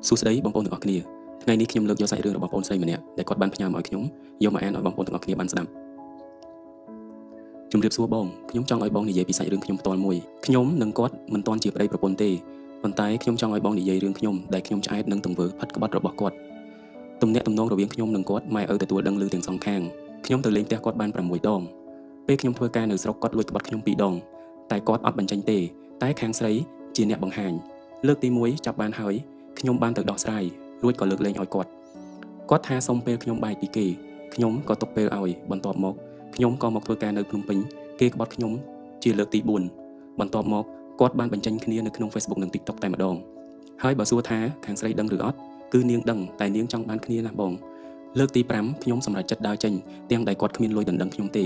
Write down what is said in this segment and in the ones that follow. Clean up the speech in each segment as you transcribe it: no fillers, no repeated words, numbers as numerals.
សួស្តីបងប្អូនទាំងអស់គ្នាថ្ងៃនេះខ្ញុំលើកយកសាច់រឿងរបស់បងប្អូនស្រីម្នាក់ដែលគាត់បានផ្ញើមកឲ្យខ្ញុំយកមកអានឲ្យបងប្អូនទាំងអស់គ្នាបានស្ដាប់ជំរាបសួរបងខ្ញុំចង់ឲ្យបងនិយាយពីសាច់រឿងខ្ញុំផ្ទាល់មួយខ្ញុំនិងគាត់មិនទាន់ជាប្តីប្រពន្ធទេប៉ុន្តែខ្ញុំចង់ឲ្យបងនិយាយរឿងខ្ញុំដែលខ្ញុំឆ្អែតនឹងទង្វើផិតក្បត់របស់គាត់ទំនាក់ទំនងរវាងខ្ញុំនិងគាត់ម៉ែឪទទួលដឹងឮទាំងសងខាងខ្ញុំទៅលេងផ្ទះគាត់បាន6ដងពេលខ្ញុំធ្វើការនៅស្រុកគាត់លួចក្បត់ខ្ញុំ2ដងតែគាត់អត់បញ្ចេញទេតែខាងស្រីជាអ្នកបង្ហាញលើកទី1ចាប់បានហើយខ្ញុំបានទៅដោះស្រាយរួចក៏លើកលែងឲ្យគាត់ថាសុំពេលខ្ញុំបាយពីគេខ្ញុំក៏ទុកពេលឲ្យបន្ទាប់មកខ្ញុំក៏មកធ្វើការនៅភ្នំពេញគេក្បត់ខ្ញុំជាលើកទី4បន្ទាប់មកគាត់បានបញ្ចេញគ្នានៅក្នុង Facebook និង TikTok តែម្ដងហើយបើសួរថាខាងស្រីដឹងឬអត់គឺនាងដឹងតែនាងចង់បានគ្នាណាបងលើកទី5ខ្ញុំសម្រេចចិត្តដើរចេញទាំងដែលគាត់គ្មានលុយដណ្ដឹងខ្ញុំទេ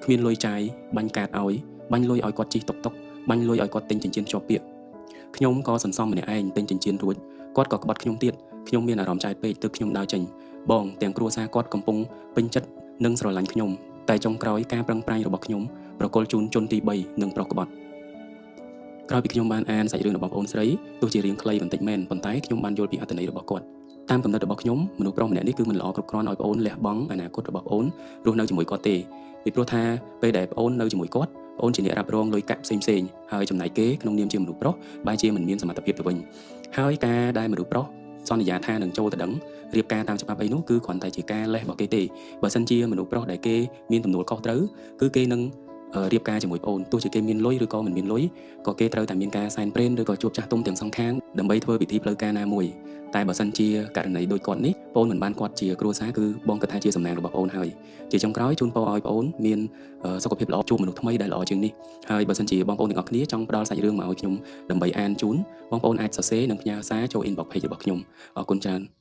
គ្មានលុយចាយបាញ់កាតឲ្យបាញ់លុយឲ្យគាត់ជិះតុកតុកបាញ់លុយឲ្យគាត់ទិញចិញ្ចៀនជាប់ពាក្យខ្ញុំក៏សន្សំម្នាក់ឯងទិញចិញ្ចៀនរួចគាត់ក៏ក្បត់ខ្ញុំទៀតខ្ញុំមានអារម្មណ៍ចែកពេកទើបខ្ញុំដើរចេញបងទាំងគ្រួសារគាត់កំពុងពេញចិត្តនិងស្រឡាញ់ខ្ញុំតែចុងក្រោយការប្រឹងប្រែងរបស់ខ្ញុំប្រកល់ជូនជនទី3និងប្រុសក្បត់ក្រោយពីខ្ញុំបានអានសាច់រឿងរបស់បងប្អូនស្រីទោះជារៀងខ្លីបន្តិចមែនប៉ុន្តែខ្ញុំបានយល់ពីអត្ថន័យរបស់គាត់តាមកំណត់របស់ខ្ញុំមនុស្សប្រុសម្នាក់នេះគឺមិនល្អគ្រប់គ្រាន់ឲ្យបងប្អូនលះបង់អនាគតរបស់បងប្អូនរស់នៅជាមួយគាត់ទេពីព្រោះថាពេលដែលបងប្អូននៅជាមួយគាត់បងប្អូនជាអ្នករ៉ាប់រងលុយកាក់ផ្សេងៗហើយចំណាយគេក្នុងនាមជាមនុស្សប្រុសបែរជាមិនមានសមត្ថភាពទៅវិញហើយការដែលមនុស្សប្រុសសន្យាថានឹងចូលទៅដឹងរៀបការតាមច្បាប់អីនោះគឺគ្រាន់តែជាការលេះរបស់គេទេបើសិនជាមនុស្សប្រុសដែលគេមានទំនួលខុសត្រូវគឺគេនឹងរៀបការជាមួយបងប្អូនទោះជាគេមានលុយឬក៏មិនមានលុយក៏គេត្រូវតែមានការសែនព្រេនឬក៏ជួបចាស់ទុំទាំងសងខាងដើម្បីធ្វើពិធីផ្លូវការណាមួយតែបើសិនជាករណីដូចគាត់នេះបងមិនបានគាត់ជាគ្រួសារគឺបងគិតថាជាសំណាងរបស់បងហើយជាចុងក្រោយជូនពរឲ្យបងមានសុខភាពល្អជួបមនុស្សថ្មីដែលល្អជាងនេះហើយបើសិនជាបងប្អូនទាំងអស់គ្នាចង់ផ្ដល់សាច់រឿងមកឲ្យខ្ញុំដើម្បីអានជូនបងប្អូនអាចសរសេរនិងផ្ញើសារចូល inbox page របស់ខ្ញុំអរគុណច្រើន